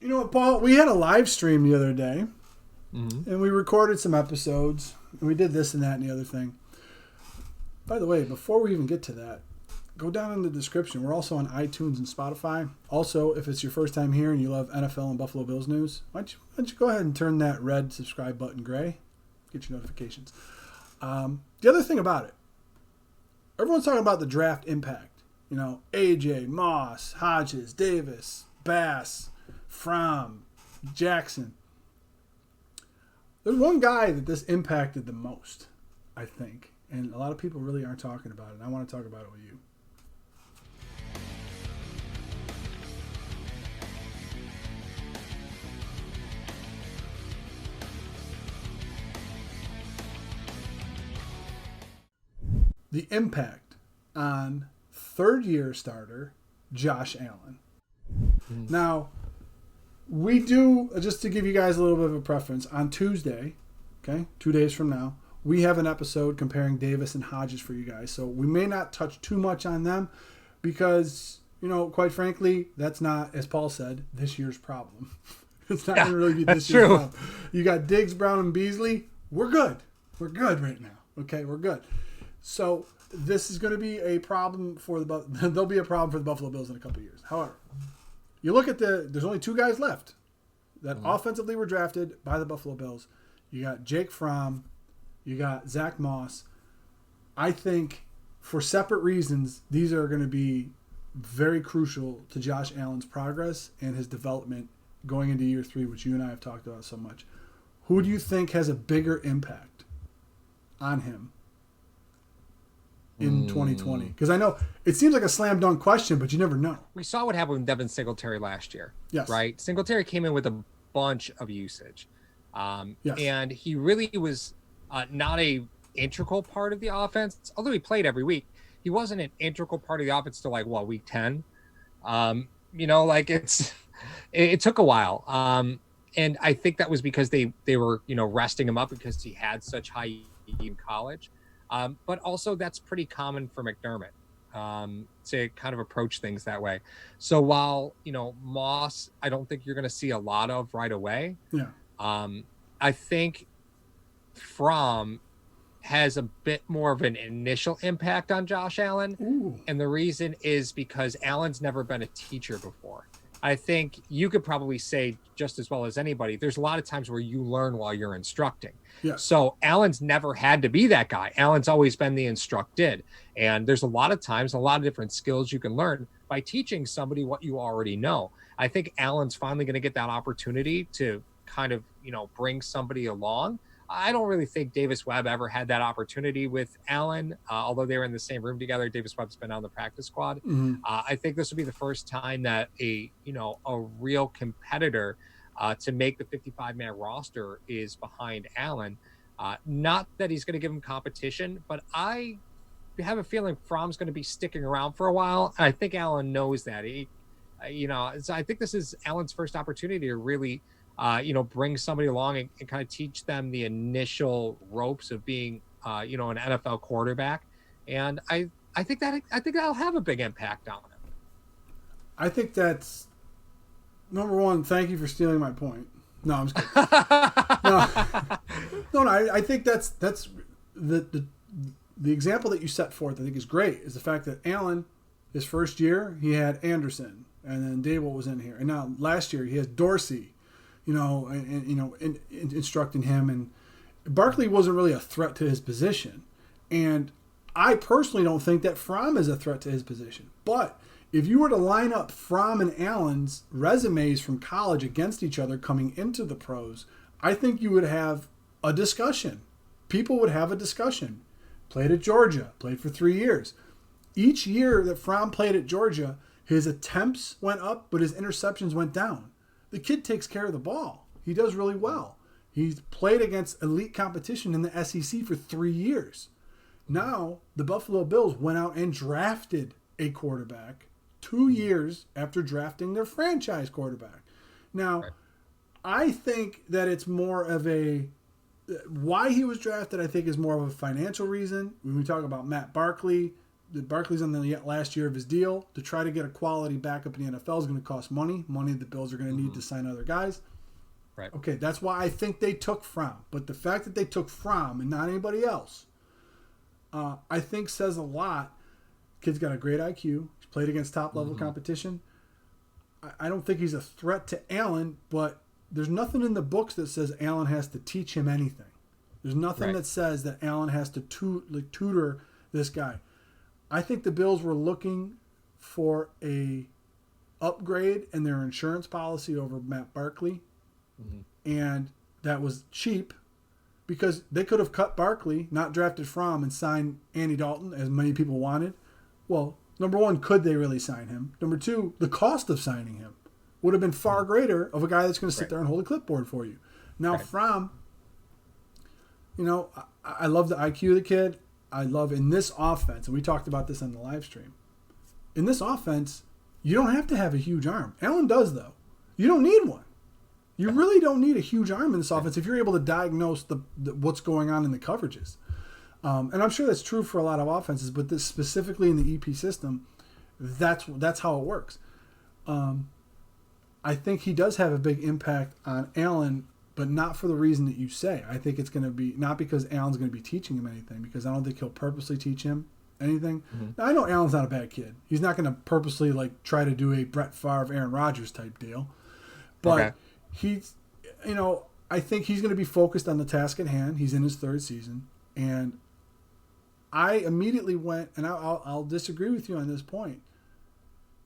You know what, Paul? We had a live stream the other day, and we recorded some episodes, and we did this and that and the other thing. By the way, before we even get to that, go down in the description. We're also on iTunes and Spotify. Also, if it's your first time here and you love NFL and Buffalo Bills news, why don't you go ahead and turn that red subscribe button gray? Get your notifications. The other thing about it, everyone's talking about the draft impact. You know, AJ, Moss, Hodges, Davis, Bass, Fromm, Jackson. There's one guy that this impacted the most, I think. And a lot of people really aren't talking about it. And I want to talk about it with you. The impact on third-year starter Josh Allen. Now, we do, just to give you guys a little bit of a preference, on Tuesday, okay, 2 days from now, we have an episode comparing Davis and Hodges for you guys. So we may not touch too much on them because, you know, quite frankly, that's not, as Paul said, this year's problem. It's not going to really be this year's problem. You got Diggs, Brown, and Beasley. We're good. We're good right now. Okay, we're good. So this is going to be a problem for there'll be a problem for the Buffalo Bills in a couple of years. However, you look at there's only two guys left that offensively were drafted by the Buffalo Bills. You got Jake Fromm. You got Zack Moss. I think for separate reasons, these are going to be very crucial to Josh Allen's progress and his development going into year 3, which you and I have talked about so much. Who do you think has a bigger impact on him in 2020? Because I know it seems like a slam dunk question, but you never know. We saw what happened with Devin Singletary last year. Yes. Right? Singletary came in with a bunch of usage. Yes. And he really was not a integral part of the offense. Although he played every week, he wasn't an integral part of the offense till week 10. You know, like it took a while. And I think that was because they were, you know, resting him up because he had such high in college. But also that's pretty common for McDermott to kind of approach things that way. So while, you know, Moss, I don't think you're going to see a lot of right away. Yeah. I think Fromm has a bit more of an initial impact on Josh Allen. Ooh. And the reason is because Allen's never been a teacher before. I think you could probably say just as well as anybody, there's a lot of times where you learn while you're instructing. Yeah. So Allen's never had to be that guy. Allen's always been the instructed. And there's a lot of times, a lot of different skills you can learn by teaching somebody what you already know. I think Allen's finally going to get that opportunity to kind of, you know, bring somebody along. I don't really think Davis Webb ever had that opportunity with Allen, although they were in the same room together. Davis Webb's been on the practice squad. Mm-hmm. I think this will be the first time that a real competitor to make the 55-man roster is behind Allen. Not that he's going to give him competition, but I have a feeling Fromm's going to be sticking around for a while. And I think Allen knows that. So I think this is Allen's first opportunity to really bring somebody along and kind of teach them the initial ropes of being, an NFL quarterback. And I think that'll have a big impact on him. I think that's number one. Thank you for stealing my point. No, I'm just kidding. no. I think that's the example that you set forth. I think is great. Is the fact that Allen, his first year, he had Anderson, and then Dable was in here, and now last year he has Dorsey. Instructing him, and Barkley wasn't really a threat to his position. And I personally don't think that Fromm is a threat to his position. But if you were to line up Fromm and Allen's resumes from college against each other coming into the pros, I think you would have a discussion. People would have a discussion. Played at Georgia, played for 3 years. Each year that Fromm played at Georgia, his attempts went up, but his interceptions went down. The kid takes care of the ball. He does really well. He's played against elite competition in the SEC for 3 years. Now, the Buffalo Bills went out and drafted a quarterback 2 years after drafting their franchise quarterback. Now, I think that it's more of why he was drafted, I think, is more of a financial reason. When we talk about Matt Barkley, that Barkley's on the last year of his deal. To try to get a quality backup in the NFL is going to cost money. Money the Bills are going to need to sign other guys. Right. Okay, that's why I think they took Fromm. But the fact that they took Fromm and not anybody else, I think says a lot. Kid's got a great IQ. He's played against top-level competition. I don't think he's a threat to Allen, but there's nothing in the books that says Allen has to teach him anything. There's nothing that says that Allen has to tutor this guy. I think the Bills were looking for a upgrade in their insurance policy over Matt Barkley, and that was cheap because they could have cut Barkley, not drafted Fromm, and signed Andy Dalton, as many people wanted. Well, number one, could they really sign him? Number two, the cost of signing him would have been far greater of a guy that's going to sit there and hold a clipboard for you. Now, Fromm, you know, I love the IQ of the kid. I love in this offense, and we talked about this on the live stream. In this offense, you don't have to have a huge arm. Allen does, though. You don't need one. You really don't need a huge arm in this offense if you're able to diagnose the what's going on in the coverages. And I'm sure that's true for a lot of offenses, but this specifically in the EP system, that's how it works. I think he does have a big impact on Allen, but not for the reason that you say. I think it's going to be not because Allen's going to be teaching him anything, because I don't think he'll purposely teach him anything. Now, I know Allen's not a bad kid. He's not going to purposely try to do a Brett Favre, Aaron Rodgers type deal. But he's, I think he's going to be focused on the task at hand. He's in his third season. And I immediately went, and I'll disagree with you on this point,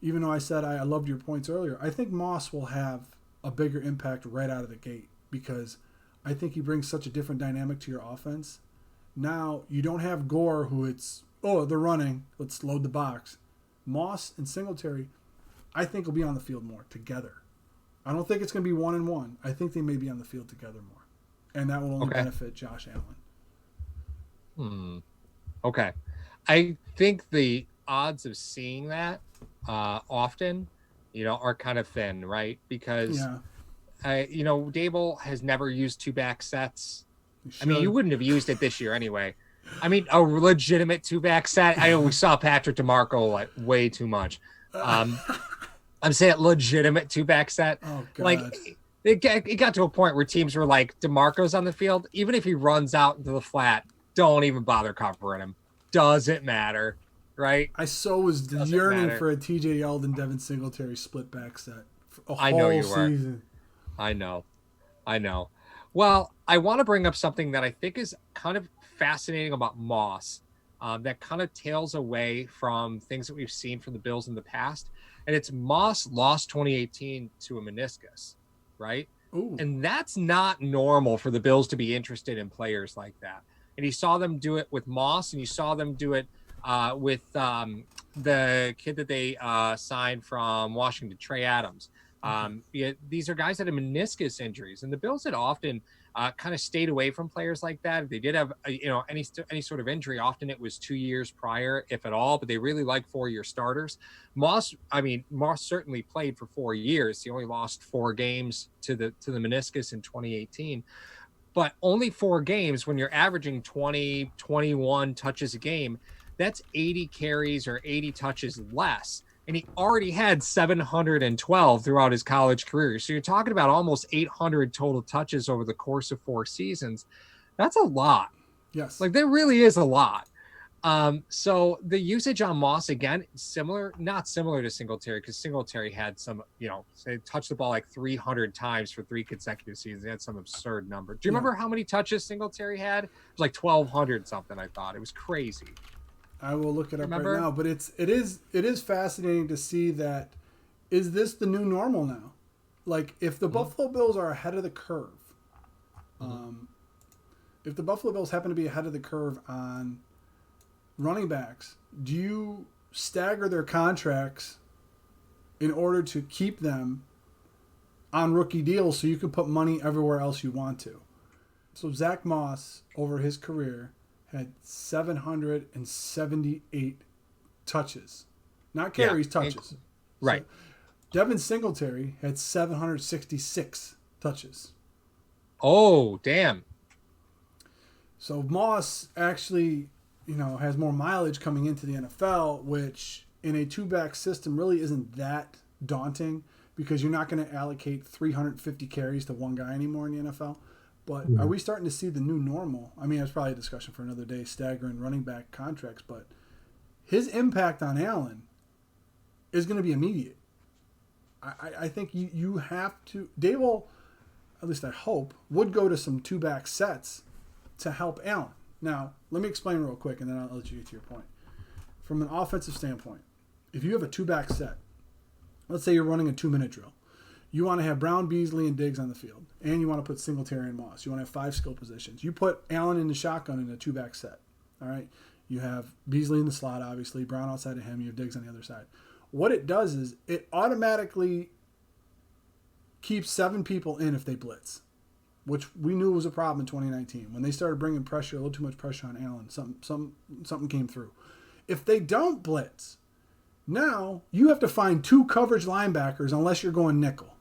even though I said I loved your points earlier. I think Moss will have a bigger impact right out of the gate because I think he brings such a different dynamic to your offense. Now, you don't have Gore, who they're running, let's load the box. Moss and Singletary, I think, will be on the field more together. I don't think it's going to be 1-1. I think they may be on the field together more. And that will only benefit Josh Allen. Okay. I think the odds of seeing that often, are kind of thin, right? Because, Dable has never used two-back sets. I mean, you wouldn't have used it this year anyway. I mean, a legitimate two-back set. I know we saw Patrick DeMarco way too much. I'm saying legitimate two-back set. Oh, God. It got to a point where teams were like, DeMarco's on the field. Even if he runs out into the flat, don't even bother covering him. Doesn't matter, right? I was yearning for a TJ Yeldon, Devin Singletary split back set. I know you were. I know. Well, I want to bring up something that I think is kind of fascinating about Moss that kind of tails away from things that we've seen from the Bills in the past. And it's Moss lost 2018 to a meniscus, right? Ooh. And that's not normal for the Bills to be interested in players like that. And you saw them do it with Moss, and you saw them do it with the kid that they signed from Washington, Trey Adams. These are guys that have meniscus injuries, and the Bills had often kind of stayed away from players like that. If they did have any sort of injury, often it was 2 years prior, if at all. But they really like 4-year starters. Moss certainly played for 4 years. He only lost 4 games to the meniscus in 2018. But only 4 games, when you're averaging 20, 21 touches a game, that's 80 carries or 80 touches less. And he already had 712 throughout his college career. So you're talking about almost 800 total touches over the course of 4 seasons. That's a lot. Yes. There really is a lot. So the usage on Moss, again, not similar to Singletary, because Singletary had some, touched the ball 300 times for 3 consecutive seasons. He had some absurd number. Do you remember how many touches Singletary had? It was 1,200 something, I thought. It was crazy. I will look it up right now, but it is fascinating to see that. Is this the new normal now? If the Buffalo Bills are ahead of the curve, if the Buffalo Bills happen to be ahead of the curve on running backs, do you stagger their contracts in order to keep them on rookie deals so you can put money everywhere else you want to? So Zack Moss, over his career, had 778 touches. Not carries, touches. Right. So Devin Singletary had 766 touches. Oh, damn. So Moss actually has more mileage coming into the NFL, which in a two-back system really isn't that daunting because you're not going to allocate 350 carries to one guy anymore in the NFL. But are we starting to see the new normal? I mean, it's probably a discussion for another day, staggering running back contracts, but his impact on Allen is going to be immediate. I think you have to. Dable, at least I hope, would go to some two-back sets to help Allen. Now, let me explain real quick, and then I'll let you get to your point. From an offensive standpoint, if you have a two-back set, let's say you're running a 2-minute drill. You want to have Brown, Beasley, and Diggs on the field, and you want to put Singletary and Moss. You want to have 5 skill positions. You put Allen in the shotgun in a two-back set. All right? You have Beasley in the slot, obviously, Brown outside of him. You have Diggs on the other side. What it does is it automatically keeps 7 people in if they blitz, which we knew was a problem in 2019. When they started bringing pressure, a little too much pressure on Allen, something came through. If they don't blitz, now you have to find 2 coverage linebackers unless you're going nickel.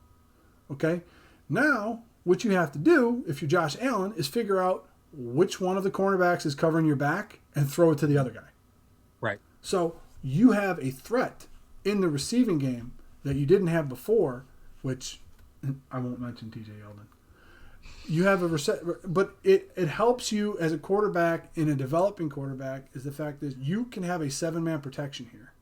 Okay? Now, what you have to do, if you're Josh Allen, is figure out which one of the cornerbacks is covering your back and throw it to the other guy. Right. So you have a threat in the receiving game that you didn't have before, which I won't mention TJ Yeldon. You have but it helps you as a quarterback in a developing quarterback is the fact that you can have a 7-man protection here.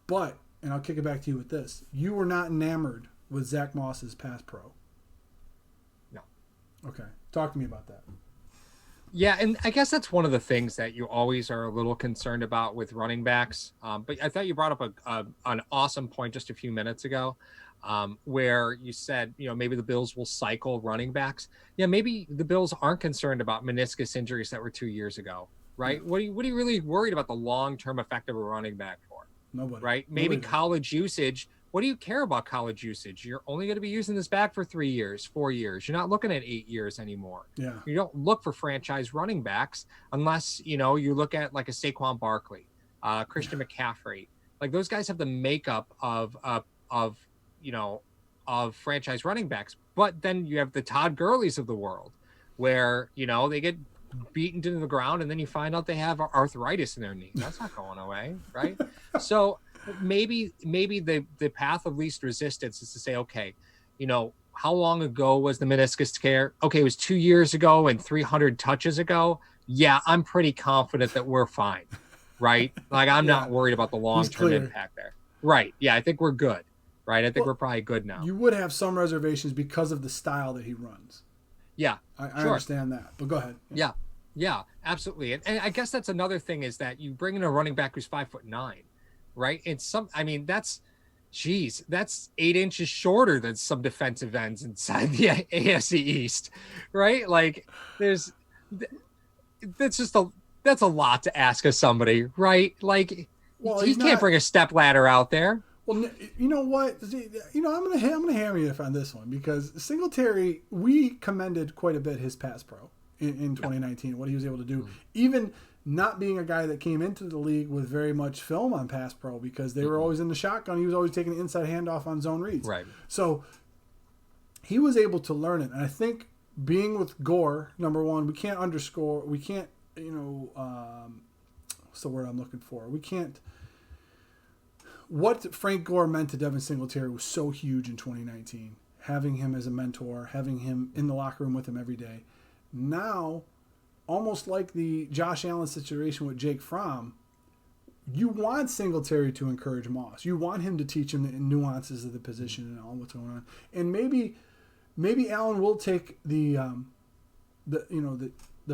But, and I'll kick it back to you with this, you were not enamored with Zack Moss's pass pro. No. Okay. Talk to me about that. Yeah, and I guess that's one of the things that you always are a little concerned about with running backs. But I thought you brought up an awesome point just a few minutes ago, where you said, maybe the Bills will cycle running backs. Yeah, maybe the Bills aren't concerned about meniscus injuries that were 2 years ago, right? Yeah. What are you really worried about the long-term effect of a running back for? Nobody. Right? Maybe college usage. What do you care about college usage? You're only going to be using this back for 3 years, 4 years. You're not looking at 8 years anymore. Yeah. You don't look for franchise running backs unless, you look at like a Saquon Barkley, Christian McCaffrey. Like those guys have the makeup of franchise running backs. But then you have the Todd Gurleys of the world where, they get beaten to the ground and then you find out they have arthritis in their knee. That's not going away, right? So maybe the path of least resistance is to say, okay, how long ago was the meniscus tear? Okay, it was 2 years ago and 300 touches ago. Yeah, I'm pretty confident that we're fine, right? Like I'm not worried about the long-term impact there. Right. Yeah, I think we're good, right? I think we're probably good now. You would have some reservations because of the style that he runs. Yeah, I understand that, but go ahead. Yeah, absolutely. And I guess that's another thing is that you bring in a running back who's 5'9", right? That's 8 inches shorter than some defensive ends inside the AFC East, right? Like that's a lot to ask of somebody, right? Like he can't bring a step ladder out there. Well, you know what? I'm gonna hammer you on this one because Singletary, we commended quite a bit his pass pro in 2019, what he was able to do, even not being a guy that came into the league with very much film on pass pro because they were always in the shotgun. He was always taking the inside handoff on zone reads. Right. So he was able to learn it, and I think being with Gore, number one, we can't, what's the word I'm looking for? What Frank Gore meant to Devin Singletary was so huge in 2019. Having him as a mentor, having him in the locker room with him every day. Now, almost like the Josh Allen situation with Jake Fromm, you want Singletary to encourage Moss. You want him to teach him the nuances of the position and all what's going on. And maybe Allen will take the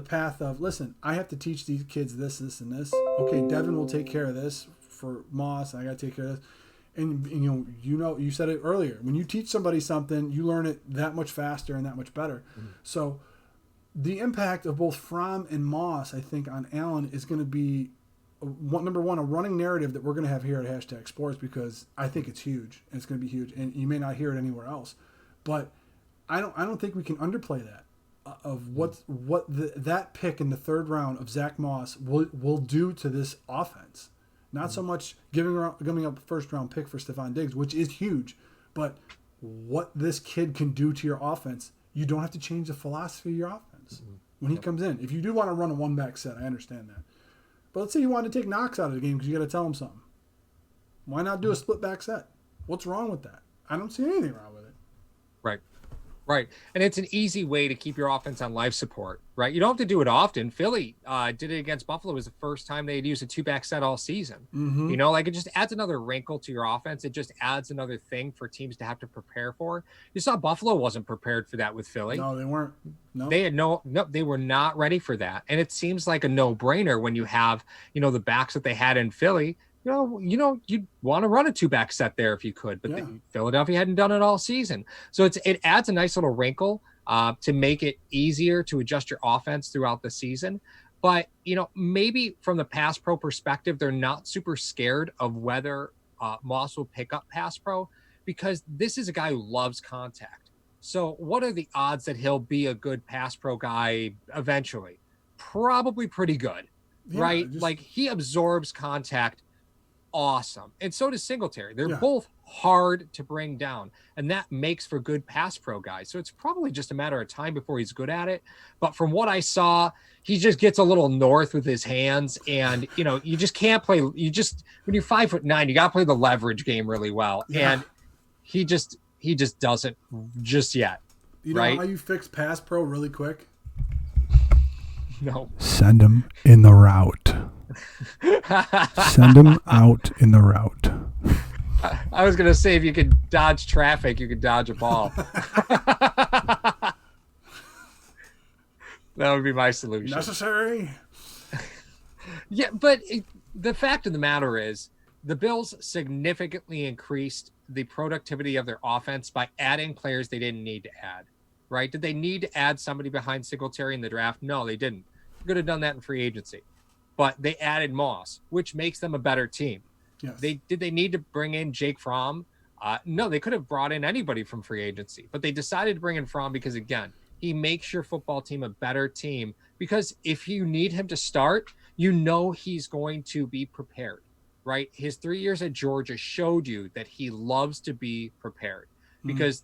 path of, listen, I have to teach these kids this, and this. Okay, Devin will take care of this for Moss. I got to take care of this. And you said it earlier. When you teach somebody something, you learn it that much faster and that much better. Mm-hmm. So the impact of both Fromm and Moss, I think, on Allen is going to be, number one, a running narrative that we're going to have here at Hashtag Sports because I think it's huge. And it's going to be huge. And you may not hear it anywhere else. But I don't think we can underplay that. Of that pick in the third round of Zach Moss will do to this offense. Not so much giving up a first round pick for Stephon Diggs, which is huge, but what this kid can do to your offense. You don't have to change the philosophy of your offense when he comes in. If you do want to run a one back set, I understand that, But let's say you want to take Knox out of the game because you got to tell him something. Why not do a split back set? What's wrong with that? I don't see anything wrong with it. Right. Right. And it's an easy way to keep your offense on life support, right? You don't have to do it often. Philly did it against Buffalo. It was the first time they had used a 2-back set all season. Mm-hmm. You know, like it just adds another wrinkle to your offense. It just adds another thing for teams to have to prepare for. You saw Buffalo wasn't prepared for that with Philly. No, they weren't. No. They had no, they were not ready for that. And it seems like a no-brainer when you have, you know, the backs that they had in Philly. You'd want to run a 2-back set there if you could, but Philadelphia hadn't done it all season. So it adds a nice little wrinkle to make it easier to adjust your offense throughout the season. But, you know, maybe from the pass pro perspective, they're not super scared of whether Moss will pick up pass pro because this is a guy who loves contact. So what are the odds that he'll be a good pass pro guy eventually? Probably pretty good, right? Like he absorbs contact awesome. And so does Singletary. They're both hard to bring down, and that makes for good pass pro guys. So it's probably just a matter of time before he's good at it. But from what I saw, he just gets a little north with his hands, and you know, you just can't play. You just when you're 5'9", you got to play the leverage game really well, and he just doesn't just yet. You know how you fix pass pro really quick? No. Send him in the route. Send him out in the route. I was going to say, if you could dodge traffic, you could dodge a ball. That would be my solution. Necessary. Yeah, but the fact of the matter is, the Bills significantly increased the productivity of their offense by adding players they didn't need to add, right? Did they need to add somebody behind Singletary in the draft? No, they didn't. They could have done that in free agency. But they added Moss, which makes them a better team. Yes. Did they need to bring in Jake Fromm? No, they could have brought in anybody from free agency, but they decided to bring in Fromm because, again, he makes your football team a better team because if you need him to start, you know he's going to be prepared, right? His 3 years at Georgia showed you that he loves to be prepared because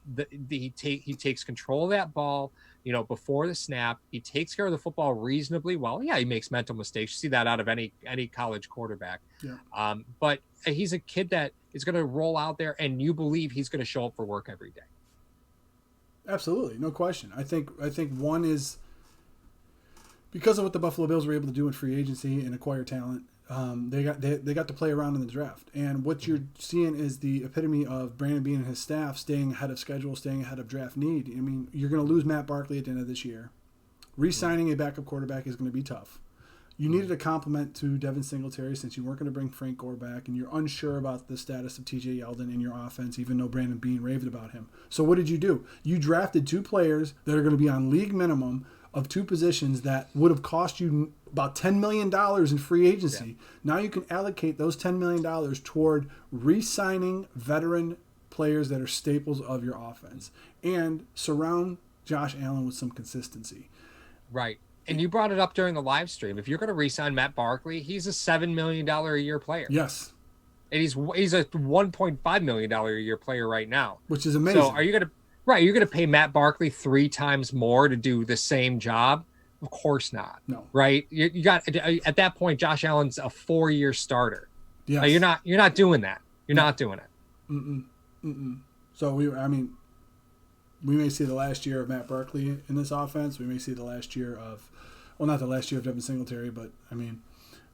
he takes control of that ball. You know, before the snap, he takes care of the football reasonably well. Yeah, he makes mental mistakes. You see that out of any college quarterback. Yeah. But he's a kid that is going to roll out there, and you believe he's going to show up for work every day. Absolutely, no question. I think one is because of what the Buffalo Bills were able to do in free agency and acquire talent. They got to play around in the draft, and what you're seeing is the epitome of Brandon Beane and his staff staying ahead of schedule, staying ahead of draft need. I mean, you're going to lose Matt Barkley at the end of this year. Re-signing a backup quarterback is going to be tough. You needed a complement to Devin Singletary since you weren't going to bring Frank Gore back, and you're unsure about the status of T.J. Yeldon in your offense, even though Brandon Beane raved about him. So what did you do? You drafted two players that are going to be on league minimum of two positions that would have cost you about $10 million in free agency. Yeah. Now you can allocate those $10 million toward re-signing veteran players that are staples of your offense and surround Josh Allen with some consistency. Right. And you brought it up during the live stream. If you're going to re-sign Matt Barkley, he's a $7 million a year player. Yes. And he's a $1.5 million a year player right now. Which is amazing. So are you going to you're going to pay Matt Barkley 3 times more to do the same job? Of course not. No. Right? You got at that point, Josh Allen's a 4-year starter. Yes. You're not doing that. You're not doing it. So we may see the last year of Matt Barkley in this offense. We may see the last year of, well, not the last year of Devin Singletary, but I mean,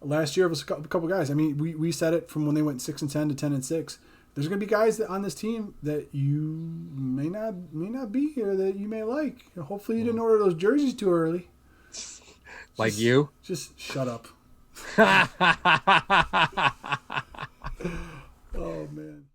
last year of a couple guys. I mean, we said it from when they went 6-10 to 10-6. There's going to be guys that on this team that you may not be here that you may like. Hopefully, you didn't order those jerseys too early. Like you? Just shut up. Oh man.